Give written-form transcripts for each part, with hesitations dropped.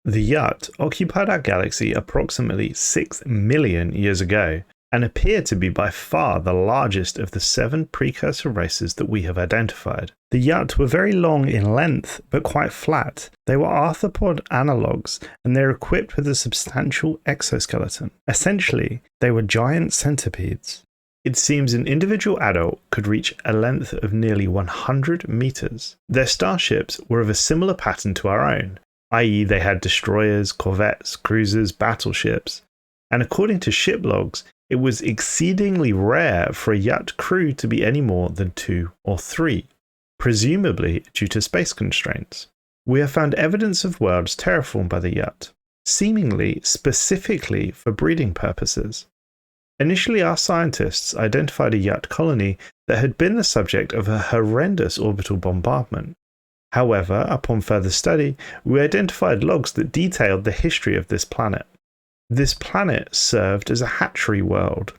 The Yuht occupied our galaxy approximately 6 million years ago and appear to be by far the largest of the 7 precursor races that we have identified. The Yuht were very long in length, but quite flat. They were arthropod analogues, and they were equipped with a substantial exoskeleton. Essentially, they were giant centipedes. It seems an individual adult could reach a length of nearly 100 meters. Their starships were of a similar pattern to our own, i.e. they had destroyers, corvettes, cruisers, battleships, and according to ship logs, it was exceedingly rare for a Yuht crew to be any more than 2 or 3, presumably due to space constraints. We have found evidence of worlds terraformed by the Yuht, seemingly specifically for breeding purposes. Initially, our scientists identified a Yuht colony that had been the subject of a horrendous orbital bombardment. However, upon further study, we identified logs that detailed the history of this planet. This planet served as a hatchery world,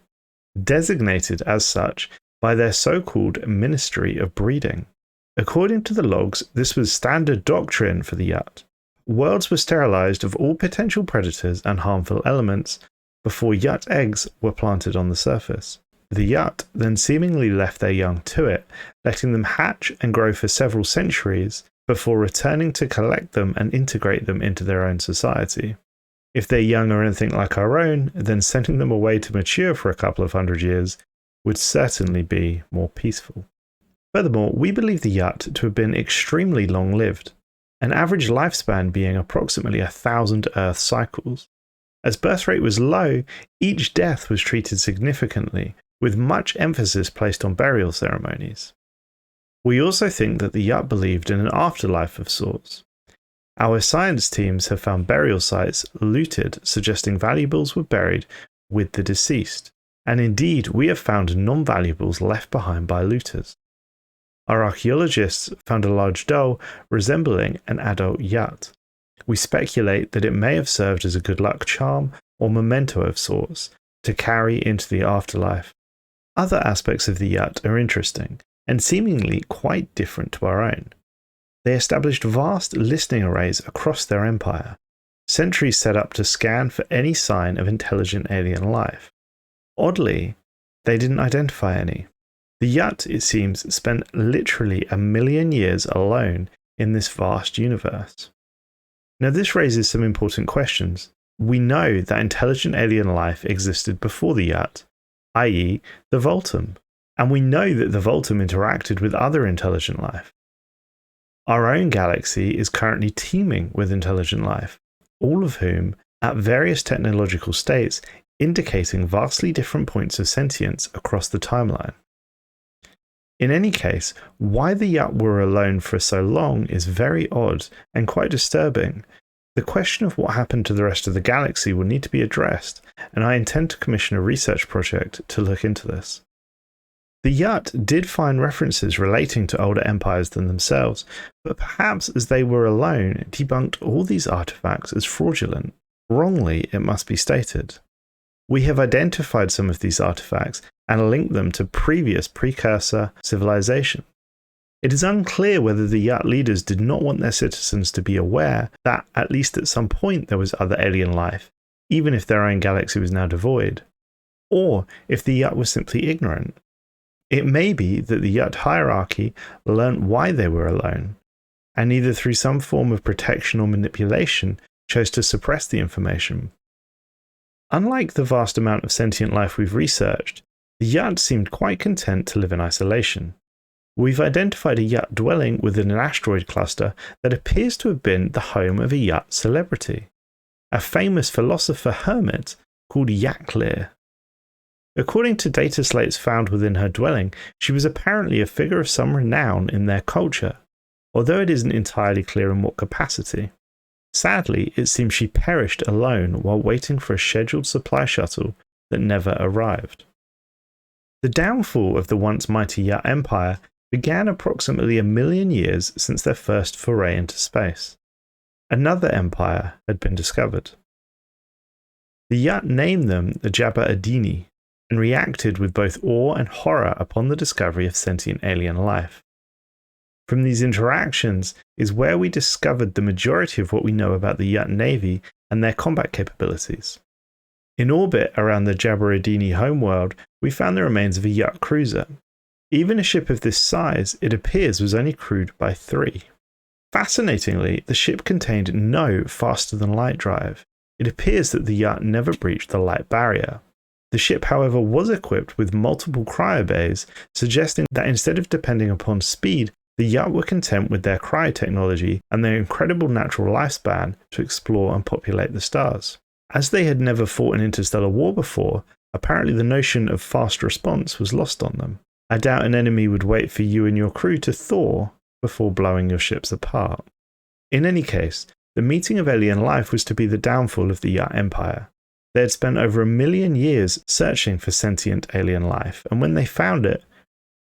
designated as such by their so-called Ministry of Breeding. According to the logs, this was standard doctrine for the Yuht. Worlds were sterilized of all potential predators and harmful elements before Yuht eggs were planted on the surface. The Yuht then seemingly left their young to it, letting them hatch and grow for several centuries before returning to collect them and integrate them into their own society. If their young are anything like our own, then sending them away to mature for a couple of hundred years would certainly be more peaceful. Furthermore, we believe the Yuht to have been extremely long-lived, an average lifespan being approximately 1,000 Earth cycles. As birth rate was low, each death was treated significantly, with much emphasis placed on burial ceremonies. We also think that the Yuht believed in an afterlife of sorts. Our science teams have found burial sites looted, suggesting valuables were buried with the deceased, and indeed we have found non-valuables left behind by looters. Our archaeologists found a large doll resembling an adult Yuht. We speculate that it may have served as a good luck charm or memento of sorts to carry into the afterlife. Other aspects of the Yuht are interesting and seemingly quite different to our own. They established vast listening arrays across their empire, sentries set up to scan for any sign of intelligent alien life. Oddly, they didn't identify any. The Yuht, it seems, spent literally 1 million years alone in this vast universe. Now this raises some important questions. We know that intelligent alien life existed before the Yuht, i.e. the Voltum, and we know that the Voltum interacted with other intelligent life. Our own galaxy is currently teeming with intelligent life, all of whom, at various technological states, indicating vastly different points of sentience across the timeline. In any case, why the Yuht were alone for so long is very odd and quite disturbing. The question of what happened to the rest of the galaxy will need to be addressed, and I intend to commission a research project to look into this. The Yuht did find references relating to older empires than themselves, but perhaps as they were alone, debunked all these artifacts as fraudulent. Wrongly, it must be stated. We have identified some of these artifacts and linked them to previous precursor civilizations. It is unclear whether the Yuht leaders did not want their citizens to be aware that, at least at some point, there was other alien life, even if their own galaxy was now devoid, or if the Yuht was simply ignorant. It may be that the Yuht hierarchy learnt why they were alone, and either through some form of protection or manipulation chose to suppress the information. Unlike the vast amount of sentient life we've researched, the Yuht seemed quite content to live in isolation. We've identified a Yuht dwelling within an asteroid cluster that appears to have been the home of a Yuht celebrity, a famous philosopher hermit called Yaklir. According to data slates found within her dwelling, she was apparently a figure of some renown in their culture, although it isn't entirely clear in what capacity. Sadly, it seems she perished alone while waiting for a scheduled supply shuttle that never arrived. The downfall of the once mighty Yuht Empire began approximately 1 million years since their first foray into space. Another empire had been discovered. The Yuht named them the Jabba Adini, and reacted with both awe and horror upon the discovery of sentient alien life. From these interactions is where we discovered the majority of what we know about the Yuht Navy and their combat capabilities. In orbit around the Jaboradini homeworld, we found the remains of a Yuht cruiser. Even a ship of this size, it appears, was only crewed by 3. Fascinatingly, the ship contained no faster-than-light drive. It appears that the Yuht never breached the light barrier. The ship, however, was equipped with multiple cryobays, suggesting that instead of depending upon speed, the Yuht were content with their cryotechnology and their incredible natural lifespan to explore and populate the stars. As they had never fought an interstellar war before, apparently the notion of fast response was lost on them. I doubt an enemy would wait for you and your crew to thaw before blowing your ships apart. In any case, the meeting of alien life was to be the downfall of the Yuht Empire. They had spent over 1 million years searching for sentient alien life, and when they found it,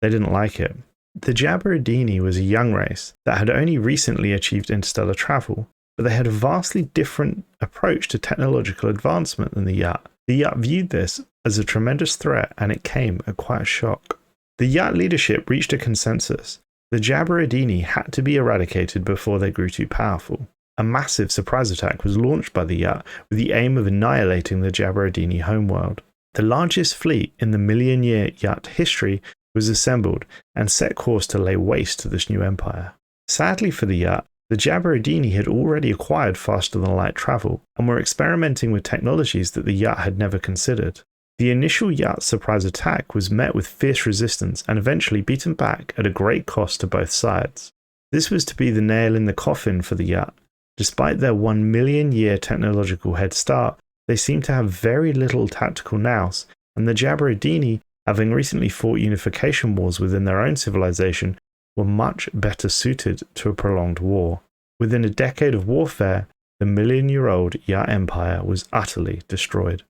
they didn't like it. The Jaboradini was a young race that had only recently achieved interstellar travel, but they had a vastly different approach to technological advancement than the Yuht. The Yuht viewed this as a tremendous threat, and it came at quite a shock. The Yuht leadership reached a consensus. The Jaboradini had to be eradicated before they grew too powerful. A massive surprise attack was launched by the Yuht with the aim of annihilating the Jaboradini homeworld. The largest fleet in the million-year Yuht history was assembled and set course to lay waste to this new empire. Sadly for the Yuht, the Jaboradini had already acquired faster-than-light travel and were experimenting with technologies that the Yuht had never considered. The initial Yuht surprise attack was met with fierce resistance and eventually beaten back at a great cost to both sides. This was to be the nail in the coffin for the Yuht. Despite their 1 million year technological head start, they seemed to have very little tactical nous, and the Jaboradini, having recently fought unification wars within their own civilization, were much better suited to a prolonged war. Within a decade of warfare, the million-year-old Yuht Empire was utterly destroyed.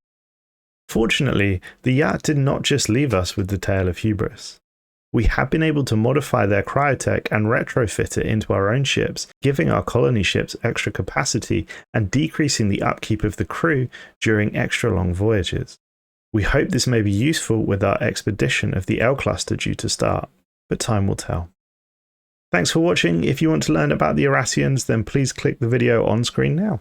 Fortunately, the Yuht did not just leave us with the tale of hubris. We have been able to modify their cryotech and retrofit it into our own ships, giving our colony ships extra capacity and decreasing the upkeep of the crew during extra long voyages. We hope this may be useful with our expedition of the L cluster due to start, but time will tell. Thanks for watching. If you want to learn about the Irasians, then please click the video on screen now.